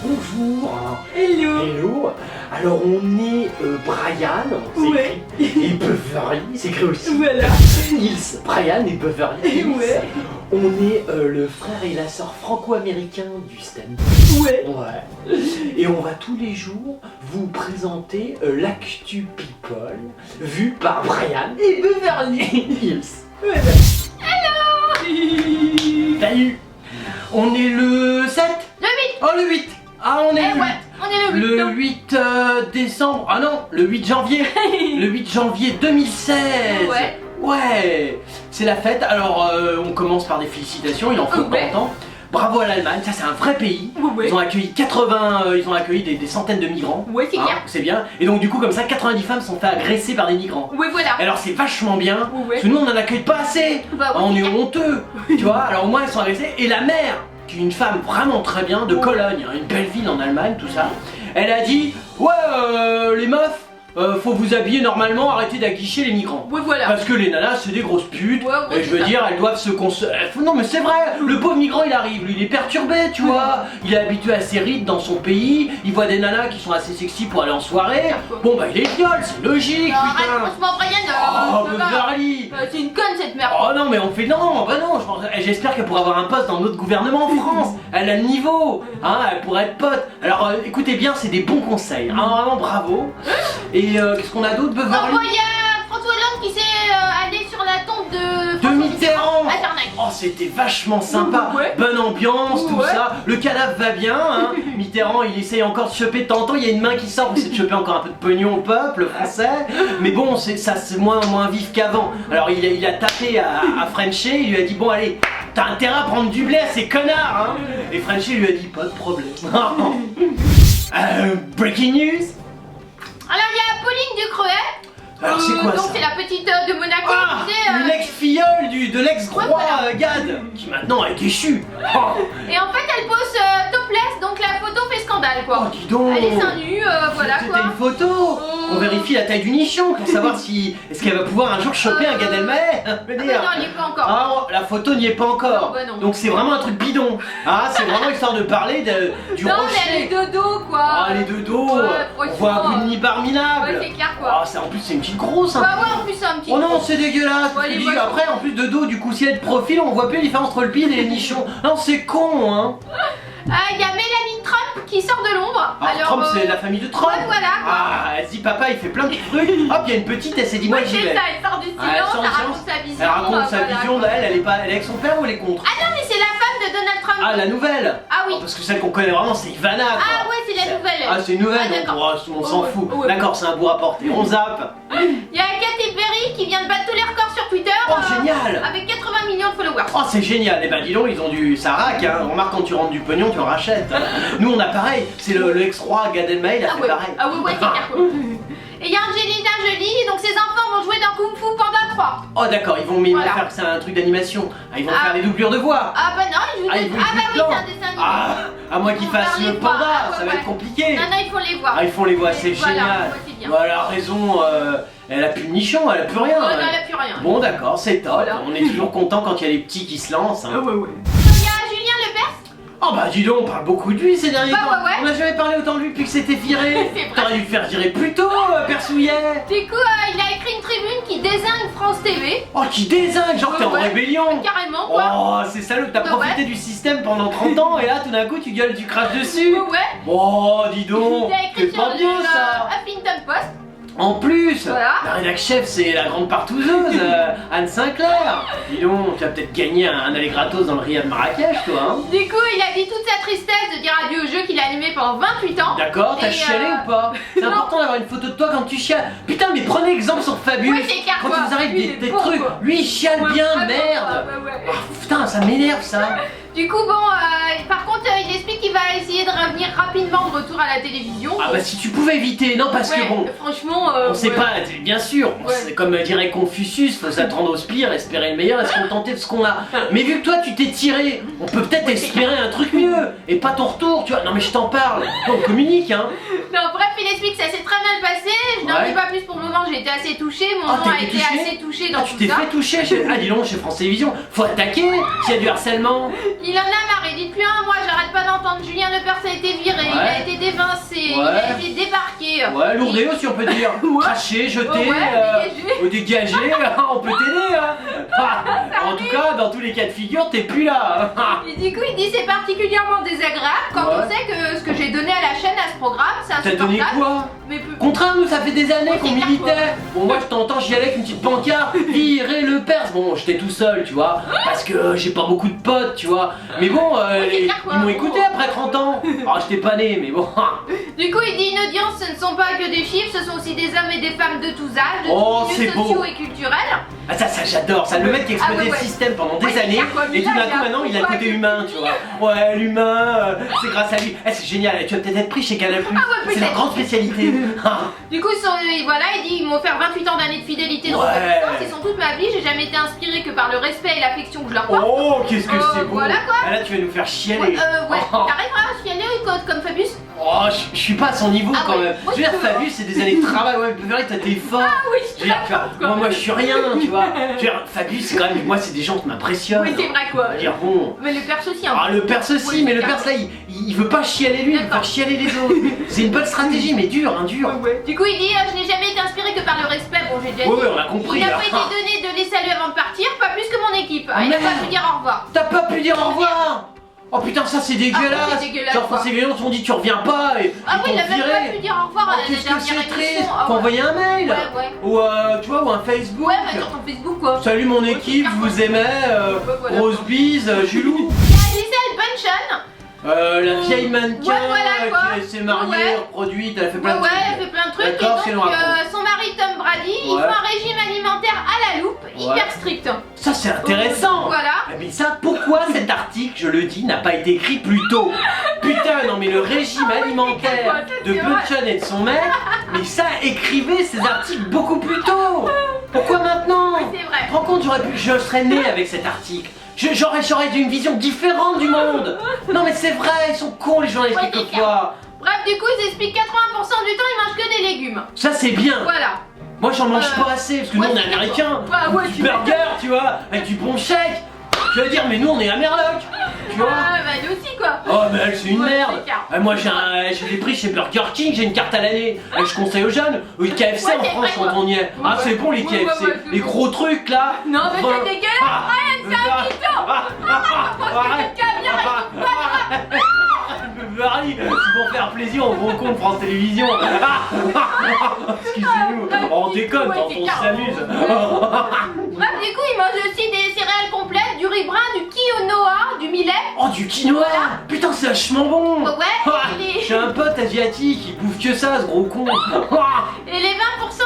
bonjour. Hello. Hello. Alors on est Brian, c'est Ouais. écrit, et Beverly, c'est écrit aussi. Voilà. Nils, Brian et Beverly Hills. Ouais. On est le frère et la sœur franco-américain du stand. Ouais. Ouais. Et on va tous les jours vous présenter l'actu people vu par Brian et Beverly Hills. Voilà. Salut. On est le 7. Le 8. Oh le 8. Ah on est Eh le 8. ouais, on est le 8. Le 8 décembre, ah non, le 8 janvier, le 8 janvier 2016. Ouais. Ouais, c'est la fête. Alors on commence par des félicitations, il en faut Ouais. pas longtemps. Bravo à l'Allemagne, ça c'est un vrai pays. Ouais. Ils ont accueilli 80, ils ont accueilli des centaines de migrants. Ouais, c'est clair. C'est bien. Et donc du coup comme ça 90 femmes sont fait agresser par des migrants. Ouais, voilà. Alors c'est vachement bien, Ouais. parce que nous on en accueille pas assez. Bah, ouais, On c'est est clair. honteux, tu vois. Alors au moins elles sont agressées. Et la mère, qui est une femme vraiment très bien, de Cologne, hein, une belle ville en Allemagne, tout ça, elle a dit ouais les meufs, faut vous habiller normalement, arrêtez d'aguicher les migrants. Ouais, voilà. Parce que les nanas c'est des grosses putes, Ouais, et je veux c'est ça. dire elles doivent se non mais c'est vrai, le pauvre migrant il arrive, lui il est perturbé tu vois, il est habitué à ses rites dans son pays, il voit des nanas qui sont assez sexy pour aller en soirée, bon bah il les viole, c'est logique Arrête, putain. franchement, Brian. Oh ça va. Beverly. C'est une conne cette merde. Oh non mais on fait non, bah non, j'espère qu'elle pourra avoir un poste dans notre gouvernement en France. Elle a le niveau, hein, elle pourrait être pote. Alors écoutez bien, c'est des bons conseils, hein, vraiment bravo. Et qu'est-ce qu'on a d'autre, Oh, Beverly? il y a François Hollande qui s'est allé sur la tombe de De François Mitterrand. à Jarnac. Oh c'était vachement sympa, Ouais. bonne ambiance, tout Ouais. ça, le cadavre va bien, hein. Mitterrand il essaye encore de choper de temps en temps, il y a une main qui sort pour essayer de choper encore un peu de pognon au peuple français, mais bon c'est moins vif qu'avant. Alors il a tapé à Frenchy, il lui a dit bon allez, t'as intérêt à prendre du blé à ces connards, hein. Et Frenchy lui a dit pas de problème. Breaking news. Alors, il y a Pauline Ducreuet. Alors c'est quoi Donc, ça? c'est la petite de Monaco. Ah, tu sais, l'ex-filleule de l'ex-roi Ouais, voilà. Gad, qui maintenant est déchu. Oh, Et en fait, elle pose topless, donc la photo fait scandale, quoi. oh, dis donc. Elle est seins nus, voilà, C'était quoi. une photo. On vérifie la taille du nichon pour savoir si est-ce qu'elle va pouvoir un jour choper un Gad Elmaleh. Je veux Ah, dire. non, il n'y est pas encore. Ah, la photo n'y est pas encore. Non, bah non. Donc c'est vraiment un truc bidon. Ah, c'est vraiment histoire de parler du non, rocher. mais elle est de dos, quoi. Ah, les deux dos. Ouais, On voit un franchement, bout de nid bar minable. Ouais, c'est clair, quoi. Ah, en plus c'est une petite grosse. Hein. Bah ouais, en plus, c'est un petit. Oh non, c'est dégueulasse. Ouais, Je les dis, moches. après, en plus de dos, du coup, si elle est de profil, on voit plus la différence entre le bide et les nichons. Non, c'est con, hein. Il y a Mélanie Trump qui sort de l'ombre. Alors, Trump, c'est la famille de Trump. Ouais, voilà. Ah, elle se dit, papa, il fait plein de trucs. Hop, il y a une petite, elle s'est dit, moi, Ouais, j'y c'est vais. ça, elle sort du silence, Ah, elle sort du elle silence. raconte sa vision. Elle raconte sa voilà, vision, quoi. elle est avec son père ou elle est contre? Ah non, mais c'est la femme de Donald Trump. Ah, la nouvelle. Ah oui. Oh, parce que celle qu'on connaît vraiment, c'est Ivana. quoi. Ah ouais, c'est la nouvelle. Ah, c'est une nouvelle, Ah, donc d'accord. on s'en Ouais, fout. ouais, ouais. D'accord, c'est un bout à porter. On zappe. Il y a Katy Perry qui vient de battre tous les records sur Twitter. Oh, génial. Avec 80 millions de followers. Oh c'est génial, et ben dis donc ils ont ça rack hein, remarque quand tu rentres du pognon tu en rachètes. Nous on a pareil, c'est le ex-roi Gad Elmaleh il a fait ouais. pareil. Ah ouais, c'est clair. Et il y a Angelina Jolie, donc ses enfants vont jouer dans Kung Fu Panda 3. Oh d'accord, ils vont Voilà. faire que c'est un truc d'animation, ah, ils vont Ah. faire des doublures de voix. Ah bah non, ils jouent Ah, des... ils vont Ah bah jouer oui, dedans. c'est un dessin animé. Ah, à moins qu'ils Ils vont fassent faire le les voix. panda, Ah, ouais, ça va ouais. être compliqué. Non, non, ils font les voix. Ah ils font les voix, c'est Voilà, génial. ouais, c'est bien. Bah, elle a raison, elle a plus de nichon, elle a plus rien. Oh, non, elle a plus rien. Bon d'accord, c'est top, Voilà. on est toujours content quand il y a les petits qui se lancent. Hein. ouais. Il y a Julien Lepers. Oh bah dis donc, on parle beaucoup de lui ces derniers Bah, temps. ouais. On n'a jamais parlé autant de lui depuis que c'était viré. C'est vrai. T'aurais dû le faire virer plus tôt, Persouillet. Du coup, il a écrit une tribune qui désigne France TV. Oh qui désingue, genre t'es en Ouais. rébellion. Carrément, quoi. Oh c'est salaud, t'as Ouais, profité ouais. du système pendant 30 ans et là tout d'un coup tu gueules, tu craches dessus. Ouais. Oh dis donc, Il a c'est écrit sur pas bien le ça. Huffington Post. En plus, Voilà. la rédac chef c'est la grande partouzeuse, Anne Sinclair. Dis donc, tu vas peut-être gagner un aller gratos dans le Riyad Marrakech toi hein. Du coup, il a dit toute sa tristesse de dire adieu au jeu qu'il a animé pendant 28 ans. D'accord, t'as Et, chialé ou pas? C'est non. important d'avoir une photo de toi quand tu chiales. Putain, mais prenez exemple sur Fabius. Ouais, c'est clair, quand quoi. il vous arrive Lui, des, il est des bon, trucs, quoi. lui il chiale Ouais, bien, vraiment, merde. ouais. Ah, putain, ça m'énerve ça. Du coup, bon, par contre, il explique qu'il va essayer de revenir rapidement de retour à la télévision. Ah bah si tu pouvais éviter, non parce Ouais, que bon, franchement, on sait ouais. pas, bien sûr, Ouais. c'est comme dirait Confucius, faut s'attendre au pire, espérer le meilleur et se contenter de ce qu'on a. Mais vu que toi tu t'es tiré, on peut peut-être Ouais, c'est espérer un truc mieux et pas ton retour, tu vois. Non mais je t'en parle, on communique hein. Non, bref, il explique que ça s'est très mal passé. Je n'en dis pas plus pour le moment, j'ai été assez touchée. Mon nom a été assez touché dans tout ça. Tu t'es fait toucher Ah, dis donc, chez France Télévisions, faut attaquer s'il y a du harcèlement. Il en a marre, il dit depuis un mois, j'arrête pas d'entendre Julien Lepers a été viré, il a été dévincé, il a été débarqué. Ouais, lourdé aussi, on peut dire. Craché, jeté, dégagé, on peut t'aider. En tout cas, dans tous les cas de figure, t'es plus là. Et du coup, il dit c'est particulièrement désagréable quand on sait que ce que j'ai donné à la chaîne, à ce programme, c'est insupportable. T'as donné quoi? Contraint, nous, ça fait des années qu'on militait. Bon, moi, je t'entends, j'y allais avec une petite pancarte, virer Lepers. Bon, j'étais tout seul, tu vois, parce que j'ai pas beaucoup de potes, tu vois. Mais bon, ils m'ont écouté après 30 ans. Oh, j'étais pas né, mais bon. Du coup, il dit une audience, ce ne sont pas que des chiffres, ce sont aussi des hommes et des femmes de tous âges, de tous milieux sociaux et culturels. Ah, ça j'adore, ça, le mec qui exploitait le système pendant des années, et tout d'un coup, maintenant, il a le côté humain, tu vois. Ouais, l'humain, c'est grâce à lui. C'est génial, tu vas peut-être être pris chez Canal+. C'est leur grande spécialité. Du coup, voilà, il dit ils m'ont offert 28 ans d'années de fidélité de reconnaissance, ils sont toute ma vie, j'ai jamais été inspirée que par le respect et l'affection que je leur porte. Oh, qu'est-ce que c'est beau. Voilà quoi. Ah, là, tu vas nous faire chialer. T'arriveras à chialer comme Fabius? Oh, je suis pas à son niveau quand même. Je veux dire, Fabius, c'est des années de travail. Ouais, Beverly, t'as tes efforts. Ah oui, je suis moi, je suis rien, tu vois. Je veux dire, Fabius, c'est quand même, moi, c'est des gens qui m'impressionnent. Oui, c'est vrai quoi. Je veux dire, bon. Mais le Lepers aussi, hein. Ah, le Lepers aussi, mais le Lepers là, il veut pas chialer lui, il veut faire chialer les autres. C'est une bonne stratégie, mais dur, hein, dur. Du coup, il dit je n'ai jamais été inspiré que par le respect. Bon, j'ai déjà dit. Ouais, on a compris. Il n'a pas été donné de les saluer avant de partir, pas plus que mon équipe. Il n'a pas pu dire au revoir. T'as pas pu dire au revoir? Oh putain, ça c'est dégueulasse! Genre, France Télévisions t'ont dit tu reviens pas et il a même pas pu dire au revoir à la dernière émission. Qu'est-ce que c'est triste? Faut envoyer un mail! Ou tu vois, ou un Facebook! Ouais, mais sur ton Facebook quoi! Salut mon équipe, je vous aimais, grosse bise, Julou! Il a Gisèle Bunchen! La vieille mannequin qui s'est mariée, reproduite, elle a fait plein de trucs. elle fait plein de trucs. Et donc son mari Tom Brady, il fait un régime alimentaire à la loupe, hyper strict. Ça c'est intéressant. Voilà. Mais ça, pourquoi cet article, je le dis, n'a pas été écrit plus tôt? Putain, non mais le régime alimentaire de Bunchen et de son mec, mais ça, écrivez ces articles beaucoup plus tôt. Pourquoi maintenant? C'est vrai. Te rends compte, je serais né avec cet article. J'aurais une vision différente du monde. Non mais c'est vrai, ils sont cons les journalistes quelquefois. Bref, du coup ils expliquent 80% du temps ils mangent que des légumes. Ça c'est bien. Voilà. Moi j'en mange pas assez parce que nous on est américains. Du burger, tu vois, avec du bon chèque. Je veux dire, mais nous on est à Merloc. Tu vois. Bah elle aussi quoi. Oh mais elle c'est une merde. Moi j'ai des prix chez Burger King, j'ai une carte à l'année. Je conseille aux jeunes. Le KFC en France quand on y est. Ah c'est bon les KFC. Les gros trucs là. Non mais c'est dégueulasse. Ryan c'est un Beverly, c'est pour faire plaisir au gros con de France Télévisions. Excusez-nous, on déconne quand on s'amuse. Bref, du coup, il mange aussi des céréales complètes, du riz brun, du quinoa, du millet. Oh, du quinoa. Putain, c'est vachement bon. J'ai un pote asiatique, il bouffe que ça, ce gros con. Et les 20%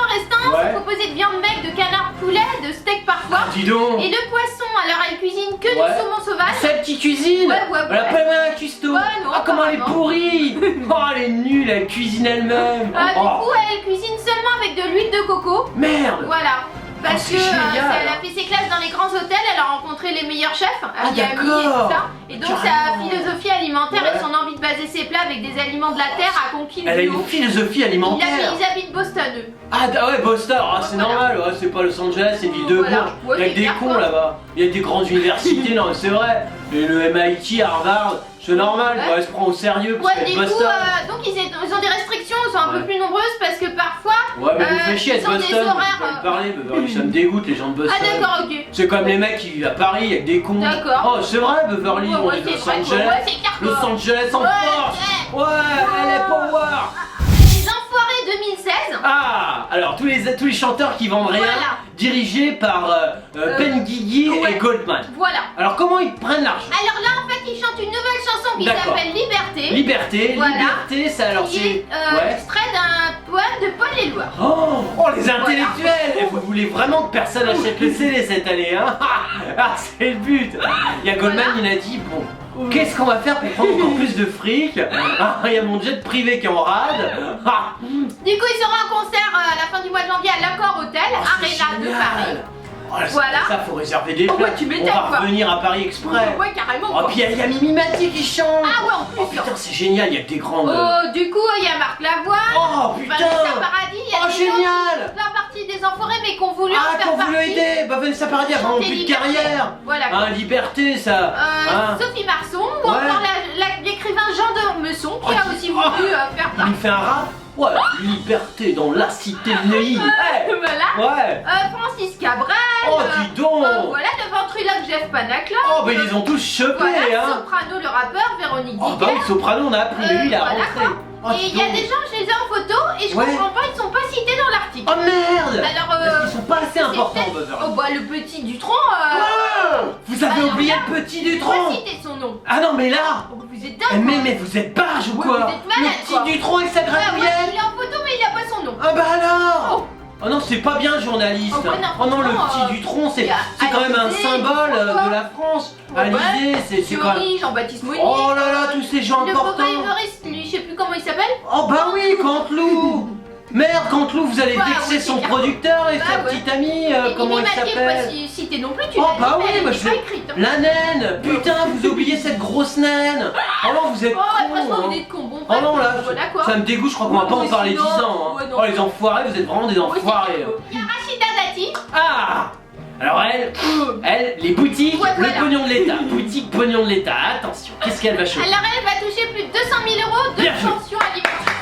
restants sont composés de viande maigre, de canard poulet, de steak parfois. Dis donc. Et de poisson, alors elle cuisine que du saumon sauvage. Celle qui cuisine. Elle a pas mal à cuistot. Ah, comment elle est pourrie. Oh, elle est nulle, elle cuisine elle-même. Du coup, elle cuisine seulement avec de l'huile de coco. Merde. Voilà. Parce que elle a fait ses classes dans les grands hôtels, elle a rencontré les meilleurs chefs, Miami et tout ça. Et donc sa philosophie alimentaire et son envie de baser ses plats avec des aliments de la terre a conquis le Elle a une philosophie alimentaire. Ils habitent Boston eux. Ah ouais, Boston, c'est normal, c'est pas Los Angeles, c'est une ville de bourge. Il y a des cons là-bas, il y a des grandes universités, non mais c'est vrai. Et le MIT, Harvard, c'est normal, elle se prend au sérieux parce que Boston. Donc ils ont des restrictions, ils sont un peu plus nombreuses parce que parfois. Ouais, mais vous faites chier à Boston, ça me dégoûte les gens de Boston. Ah d'accord, ok. C'est comme les mecs qui vivent à Paris avec des cons. D'accord. Oh, c'est vrai, Beverly, on est de Los Angeles. Los Angeles en force. Ouais, elle est power. Les Enfoirés 2016. Ah, alors tous les chanteurs qui vendent rien, dirigés par Ben Guigui et Goldman. Voilà. Alors comment ils prennent l'argent? Alors là en fait ils chantent une nouvelle chanson qui s'appelle Liberté. Liberté, ça alors c'est extrait d'un poème de Paul Éluard. Oh les intellectuels. Et vous voulez vraiment que personne achète le CD cette année, hein? Ah, c'est le but. Il y a Goldman, il a dit bon. Qu'est-ce qu'on va faire pour prendre encore plus de fric? Il y a mon jet privé qui est en rade. Du coup, il sera en concert à la fin du mois de janvier à l'Accor Hotel, Arena de Paris. Oh, là, Voilà. Ça, faut réserver des Oh, places. ouais, tu m'étonnes, On va quoi. revenir à Paris exprès. Ouais, carrément. Oh, Quoi. puis il y a Mimi Mati qui chante. Ah ouais, en plus. Oh putain, c'est génial, il y a que des grandes. Oh, du coup, il y a Marc Lavoine. Oh putain. Vanessa Paradis, il y a Oh, des gens génial. qui font la partie des Enfoirés, mais qui ont voulu en Ah, faire qu'on partie. voulait aider. Bah, Vanessa Paradis a vraiment Chanter plus de Liberté. carrière. Voilà. Hein, liberté, ça. Hein. Sophie Marceau, ou Ouais. encore l'écrivain Jean de Meusson, qui a aussi voulu faire Il partie. nous fait un rap. Ouais, liberté dans la cité de Neuilly. Ouais. Voilà. Ouais. Francis Cabrel. Oh, dis donc. Voilà, le ventriloque Jeff Panaclock. Oh, bah ils les ont tous chopés, Voilà, hein. Soprano le rappeur, Véronique Oh, bah Dicker. oui, Soprano, on a appris, mais lui, il a Voilà, rentré. quoi. Oh, Et dis il y a donc. des gens, je les ai en photo et je Ouais. comprends pas, ils sont pas cités dans l'article. Oh merde. Alors, Parce qu'ils sont pas assez c'est importants, peut-être- Beverly. Oh bah le petit Dutron, Vous avez alors oublié là, le petit on va Dutron. citer son nom. Ah non, mais là. Oh, vous êtes Eh, dingue. mais vous êtes barge ou Ouais, quoi? vous êtes malade, Le quoi. petit Dutron avec sa Ouais, grenouillette. il est en photo mais il a pas son nom. Ah bah alors. Oh. Oh non, c'est pas bien, journaliste. Oh, ouais, non, Oh non, le franchement, petit Dutron, c'est il y a quand même un Alizé, symbole pourquoi de la France. Ouais, Alizé, c'est quand même. Thierry, Jean-Baptiste Monnier. Oh là là, tous ces gens Le importants. copain lui, je sais plus comment il s'appelle. Oh bah oui, Canteloup. Merde, Canteloup, vous allez Bah, vexer ouais, son c'est clair. producteur et Bah, sa ouais. petite amie, Et comment Mimi il Mathieu, pas s'appelle? cité non plus, tu Oh l'as bah dit, oui, elle bah était je pas l'ai. écrite. Hein. La naine. Putain, vous oubliez cette grosse naine. Oh non, vous êtes Oh, et cons, franchement, hein. vous êtes con. Bon, Oh non, là, voilà quoi. ça me dégoûte, je crois qu'on va Ouais, pas en moi parler 10 aussi, non. ans. Hein. Ouais, non. Oh les enfoirés, vous êtes vraiment des enfoirés. Il y a Rachida Dati. Ah. Alors elle, les boutiques, Ouais, le voilà. pognon de l'État. Boutique, pognon de l'État, attention, qu'est-ce qu'elle va choper? Alors elle va toucher plus de 200 000 euros de Bien joué. pension alimentaire.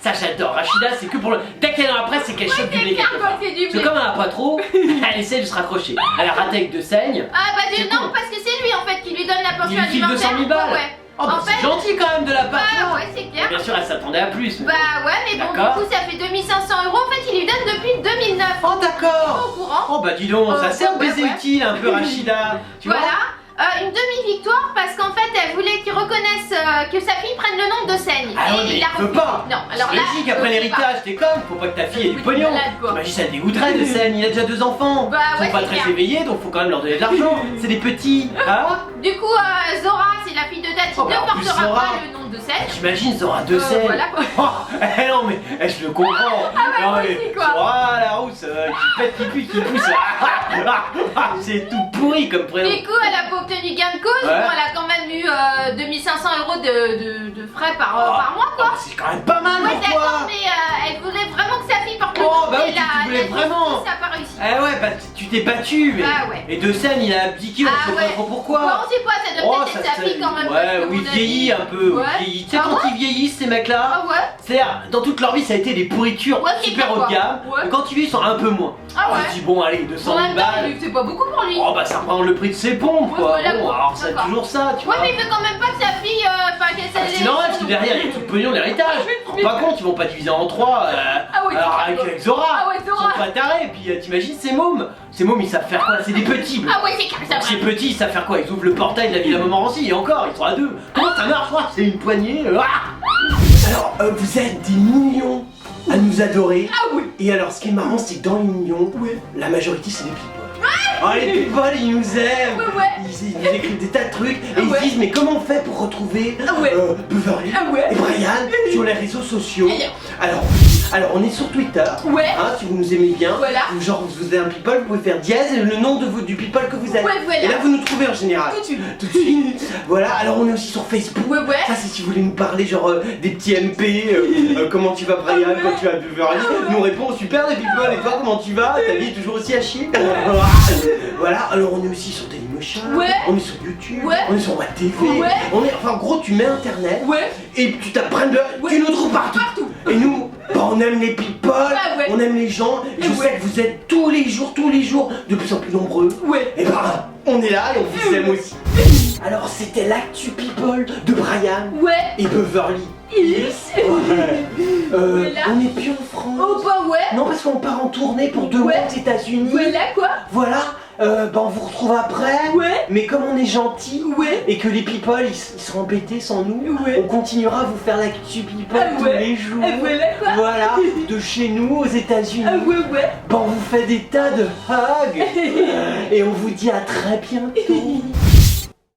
Ça j'adore, Rachida, c'est que pour le... Dès qu'elle en a après, c'est qu'elle chope du blé clair, quelque quoi, part. c'est du Parce blé. que comme elle en a pas trop, elle essaie de se raccrocher. Elle a raté avec 2 saignes. Ah bah C'est non, cool. parce que c'est lui en fait qui lui donne la Il pension lui file alimentaire. 200 000 balles. Ouais. Oh bah En c'est fait, gentil quand même de la part. bah ouais, c'est clair. Bien sûr, elle s'attendait à plus. Mais... Bah ouais, mais bon, D'accord. du coup, ça fait 2500 euros. En fait, il lui donne depuis 2009. Oh d'accord. Au courant. Oh bah dis donc, ça sert de ouais, baiser ouais. utile un peu Rachida. Tu vois? Voilà. Une demi-victoire parce qu'en fait, elle voulait qu'il reconnaisse que sa fille prenne le nombre de saignes. Ah ouais, mais il a il peut pas. Non, alors C'est là. logique, après l'héritage, t'es comme, faut pas que ta fille ait du Oui, pognon. malade, quoi. T'imagines, ça le dégoûterait de scène, il a déjà 2 enfants. Bah Ils ouais, sont pas c'est très clair. éveillés, donc faut quand même leur donner de l'argent. C'est des petits, hein? Du coup, Zora, c'est la fille de Tati, Oh, bah, en ne plus, portera Zora. pas le nombre de saines. J'imagine, Zora 2 scènes. Voilà quoi. Oh, non mais je le comprends. bah, non, moi mais aussi, quoi. Zora la rousse, qui pète, qui pue, qui pousse. C'est tout pourri comme prénom. Du coup, elle a pas obtenu gain de cause. Ouais. Bon, elle a quand même eu 2500 euros de frais par mois quoi. Oh, c'est quand même pas mal Ouais, pour d'accord, toi. mais elle voulait vraiment que sa fille porte le Oh, nom, bah mais oui, tu voulais vraiment. justice a pas réussi. Eh ouais, bah tu t'es battu, mais. Ah ouais. Et de scène, il a abdiqué, on Ah sait ouais. pas trop pourquoi. Bon, on sait pas, ça doit Oh, peut-être être sa fille quand même. Ouais, parce que oui, mon il avis- vieillit un peu. Ouais. Il vieillit. Tu sais, Ah quand ouais ils vieillissent, ces mecs-là, Ah ouais. c'est-à-dire, dans toute leur vie, ça a été des pourritures Ouais, c'est super clair, haut de quoi. gamme. Ouais. Et quand ils vieillissent, ils sont un peu moins. Ah On ouais. se dit, bon, allez, 200 En 000 même temps, balles. c'est pas beaucoup pour lui. Oh, bah ça prend le prix de ses pompes, Ouais, quoi. voilà, Bon, quoi. alors c'est D'accord. toujours ça, tu Ouais, vois. mais il veut quand même pas que sa fille. Enfin, qu'elle Ah, c'est normal, parce que derrière, il y a tout le pognon, l'héritage. Par contre, ils vont pas diviser en 3. Ah ouais, alors, c'est clair. avec Zora, Ah ouais, Zora. ils sont pas tarés. Et puis, t'imagines, ces mômes, ils savent faire quoi? C'est des petits. Ah ouais, c'est clair, ça Donc, ces va. petits, ils savent faire quoi? Ils ouvrent le portail de la Villa Montmorency et encore, ils sont à 2. Comment ça marche? C'est une poignée. Alors, vous êtes des millions à nous adorer. Ah oui. Et alors, ce qui est marrant, c'est que dans les millions, la majorité, c'est des people. Ah, les people, ils nous aiment. Ouais, ouais. Ils nous écrivent des tas de trucs et Ah ils ouais. se disent, mais comment on fait pour retrouver Ah ouais. Beverly Ah ouais. et Brian sur les réseaux sociaux? Alors, on est sur Twitter. Ouais. Hein, si vous nous aimez bien, Voilà. ou genre vous êtes un people, vous pouvez faire dièse et le nom du people que vous êtes. Ouais, voilà. Et là, vous nous trouvez en général. Tout de suite. Tout de suite. Voilà, alors on est aussi sur Facebook. Ouais, ouais. Ça, c'est si vous voulez nous parler, genre des petits MP. Comment tu vas, Brian? Ah ouais. Quand tu vas, Beverly? Ah ouais. Nous on répond super des people. Et toi, comment tu vas? Ta vie est toujours aussi à chier? Voilà, alors on est aussi sur Dailymotion. Ouais. On est sur YouTube. Ouais. On est sur WebTV. Ouais. On est, enfin, en gros, tu mets internet. Ouais. Et tu tapes Brian Beverly, Ouais. tu nous trouves partout. Partout. Et nous, bah, on aime les people, Ah ouais. on aime les gens. Et je Ouais. sais que vous êtes tous les jours, de plus en plus nombreux. Ouais. Et bah, on est là et on vous aime aussi. Alors, c'était l'actu people de Brian Ouais. et Beverly. Yes. Ouais. Voilà. On n'est plus en France. Oh bah ouais. Non, parce qu'on part en tournée pour 2 mois Ouais. aux États-Unis. Voilà quoi. Voilà, bah on vous retrouve après. Ouais. Mais comme on est gentil Ouais. et que les people ils seront embêtés sans nous, Ouais. on continuera à vous faire l'actu people Ah tous ouais. les jours. Ah voilà quoi. Voilà, de chez nous aux États-Unis. Ah ouais ouais. Bah on vous fait des tas de hugs et on vous dit à très bientôt.